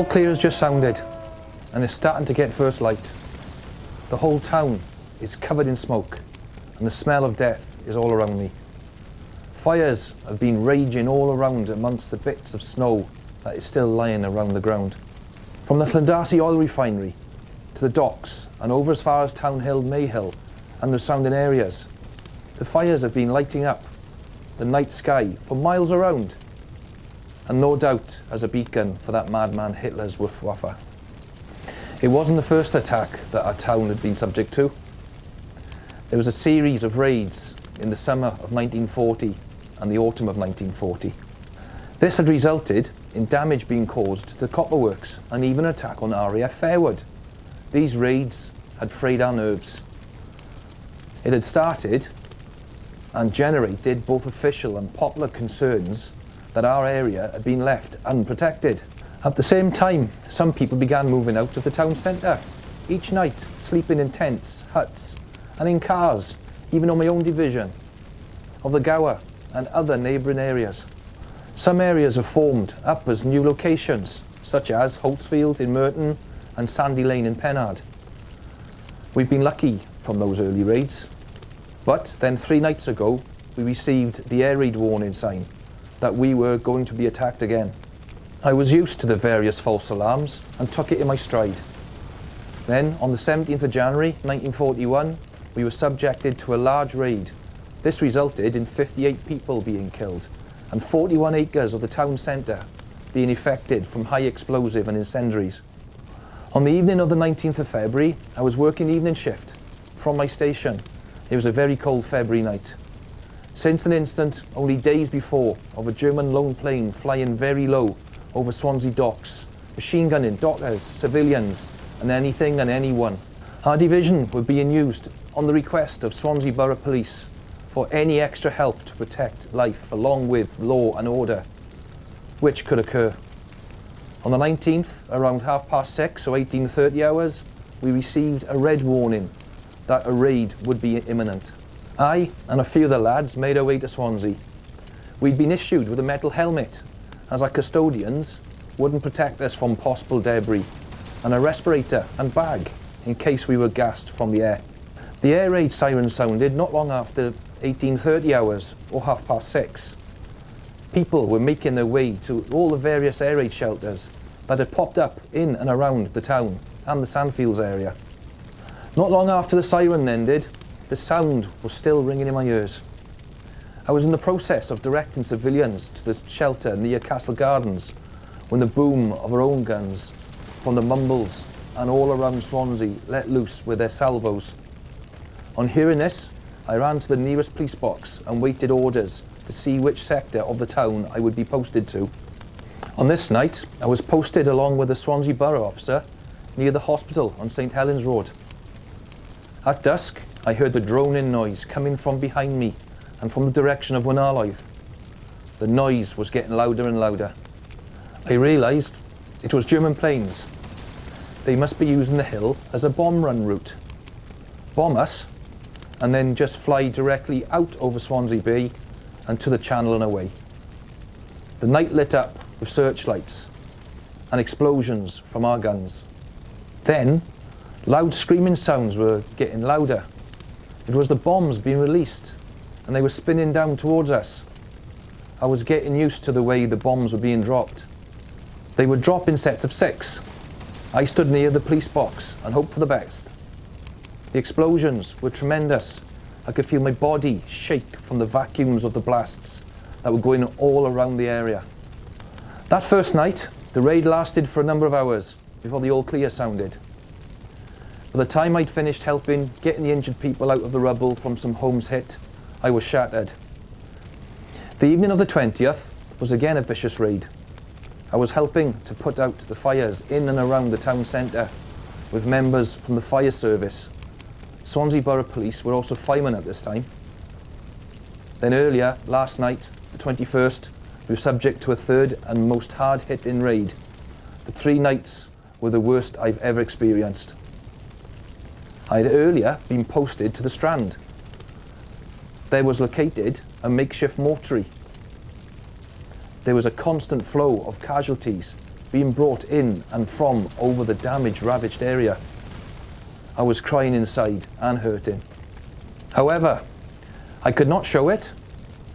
All clear has just sounded, and it's starting to get first light. The whole town is covered in smoke, and the smell of death is all around me. Fires have been raging all around amongst the bits of snow that is still lying around the ground. From the Llandasi oil refinery to the docks and over as far as Townhill, Mayhill and the surrounding areas, the fires have been lighting up the night sky for miles around, and no doubt as a beacon for that madman Hitler's Luftwaffe. It wasn't the first attack that our town had been subject to. There was a series of raids in the summer of 1940 and the autumn of 1940. This had resulted in damage being caused to the copperworks and even an attack on RAF Fairwood. These raids had frayed our nerves. It had started and generated both official and popular concerns that our area had been left unprotected. At the same time, some people began moving out of the town centre, each night sleeping in tents, huts and in cars, even on my own division of the Gower and other neighbouring areas. Some areas have formed up as new locations, such as Holtsfield in Merton and Sandy Lane in Pennard. We've been lucky from those early raids, but then 3 nights ago we received the air raid warning sign that we were going to be attacked again. I was used to the various false alarms and took it in my stride. Then, on the 17th of January 1941, we were subjected to a large raid. This resulted in 58 people being killed and 41 acres of the town centre being affected from high explosive and incendiaries. On the evening of the 19th of February, I was working evening shift from my station. It was a very cold February night. Since an incident only days before of a German lone plane flying very low over Swansea docks, machine gunning dockers, civilians and anything and anyone. Our division were being used on the request of Swansea Borough Police for any extra help to protect life along with law and order, which could occur. On the 19th, around 6:30 or 18:30 hours, we received a red warning that a raid would be imminent. I and a few of the lads made our way to Swansea. We'd been issued with a metal helmet, as our custodians wouldn't protect us from possible debris, and a respirator and bag in case we were gassed from the air. The air raid siren sounded not long after 18:30 hours or 6:30. People were making their way to all the various air raid shelters that had popped up in and around the town and the Sandfields area. Not long after the siren ended, the sound was still ringing in my ears. I was in the process of directing civilians to the shelter near Castle Gardens when the boom of our own guns from the Mumbles and all around Swansea let loose with their salvos. On hearing this, I ran to the nearest police box and waited orders to see which sector of the town I would be posted to. On this night, I was posted along with a Swansea Borough officer near the hospital on St Helens Road. At dusk, I heard the droning noise coming from behind me and from the direction of Wynarloedd. The noise was getting louder and louder. I realised it was German planes. They must be using the hill as a bomb run route. Bomb us, and then just fly directly out over Swansea Bay and to the channel and away. The night lit up with searchlights and explosions from our guns. Then, loud screaming sounds were getting louder. It was the bombs being released, and they were spinning down towards us. I was getting used to the way the bombs were being dropped. They would drop in sets of 6. I stood near the police box and hoped for the best. The explosions were tremendous. I could feel my body shake from the vacuums of the blasts that were going all around the area. That first night, the raid lasted for a number of hours before the all clear sounded. By the time I'd finished helping getting the injured people out of the rubble from some homes hit, I was shattered. The evening of the 20th was again a vicious raid. I was helping to put out the fires in and around the town centre with members from the fire service. Swansea Borough Police were also firemen at this time. Then earlier, last night, the 21st, we were subject to a third and most hard-hitting raid. The 3 nights were the worst I've ever experienced. I had earlier been posted to the Strand. There was located a makeshift mortuary. There was a constant flow of casualties being brought in and from over the damage-ravaged area. I was crying inside and hurting. However, I could not show it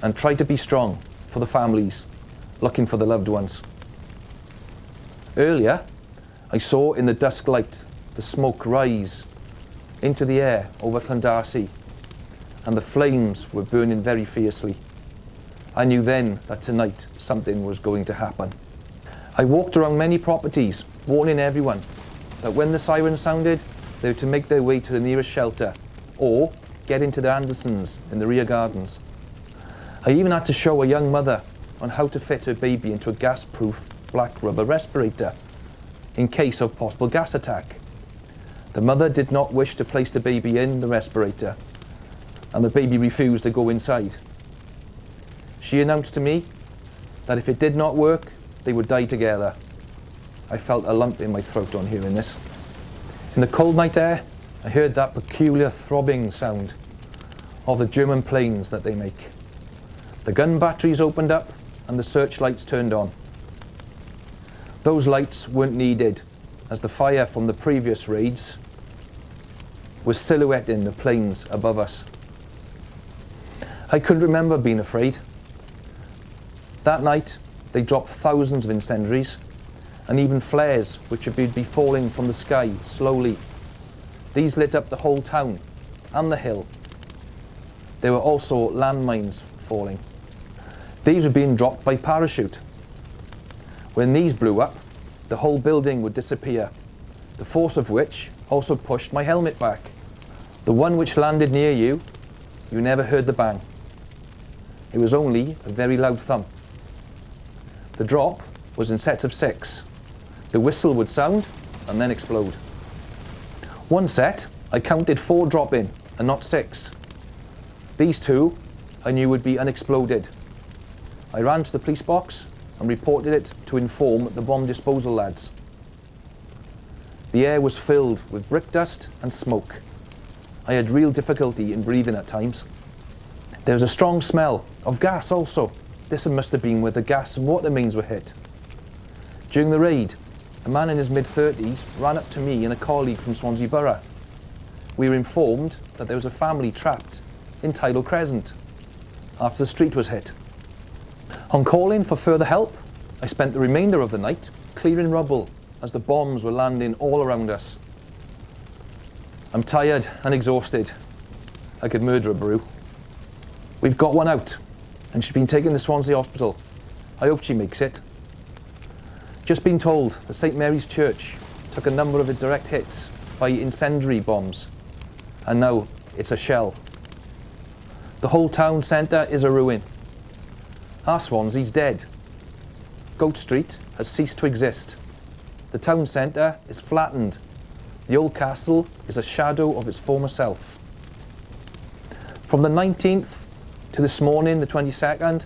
and tried to be strong for the families looking for the loved ones. Earlier, I saw in the dusk light the smoke rise into the air over Llandarcy, and the flames were burning very fiercely. I knew then that tonight something was going to happen. I walked around many properties, warning everyone that when the siren sounded, they were to make their way to the nearest shelter or get into the Andersons in the rear gardens. I even had to show a young mother on how to fit her baby into a gas-proof black rubber respirator in case of possible gas attack. The mother did not wish to place the baby in the respirator, and the baby refused to go inside. She announced to me that if it did not work, they would die together. I felt a lump in my throat on hearing this. In the cold night air, I heard that peculiar throbbing sound of the German planes that they make. The gun batteries opened up and the searchlights turned on. Those lights weren't needed, as the fire from the previous raids was silhouetting the planes above us. I couldn't remember being afraid. That night, they dropped thousands of incendiaries and even flares which would be falling from the sky slowly. These lit up the whole town and the hill. There were also landmines falling. These were being dropped by parachute. When these blew up, the whole building would disappear, the force of which also pushed my helmet back. The one which landed near you, you never heard the bang. It was only a very loud thump. The drop was in sets of 6. The whistle would sound and then explode. One set, I counted 4 drop in and not 6. These 2 I knew would be unexploded. I ran to the police box and reported it to inform the bomb disposal lads. The air was filled with brick dust and smoke. I had real difficulty in breathing at times. There was a strong smell of gas also. This must have been where the gas and water mains were hit. During the raid, a man in his mid-30s ran up to me and a colleague from Swansea Borough. We were informed that there was a family trapped in Tidal Crescent after the street was hit. On calling for further help, I spent the remainder of the night clearing rubble as the bombs were landing all around us. I'm tired and exhausted. I could murder a brew. We've got one out, and she's been taken to Swansea Hospital. I hope she makes it. Just been told that St Mary's Church took a number of direct hits by incendiary bombs, and now it's a shell. The whole town centre is a ruin. Our Swansea's dead. Goat Street has ceased to exist. The town centre is flattened. The old castle is a shadow of its former self. From the 19th to this morning, the 22nd,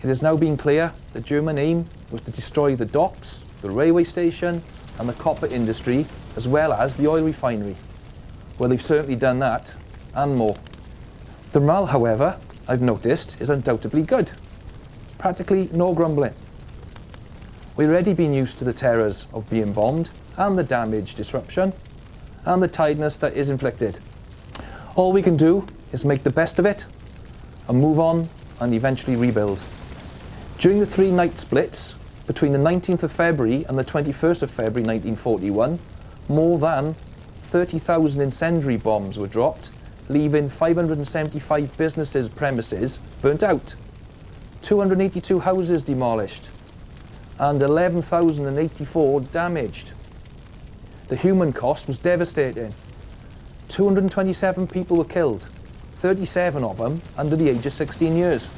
it has now been clear the German aim was to destroy the docks, the railway station and the copper industry, as well as the oil refinery. Well, they've certainly done that and more. The morale, however, I've noticed is undoubtedly good. Practically no grumbling. We've already been used to the terrors of being bombed and the damage, disruption and the tiredness that is inflicted. All we can do is make the best of it and move on and eventually rebuild. During the 3 night splits between the 19th of February and the 21st of February 1941, more than 30,000 incendiary bombs were dropped, leaving 575 businesses' premises burnt out, 282 houses demolished, and 11,084 damaged. The human cost was devastating. 227 people were killed, 37 of them under the age of 16 years.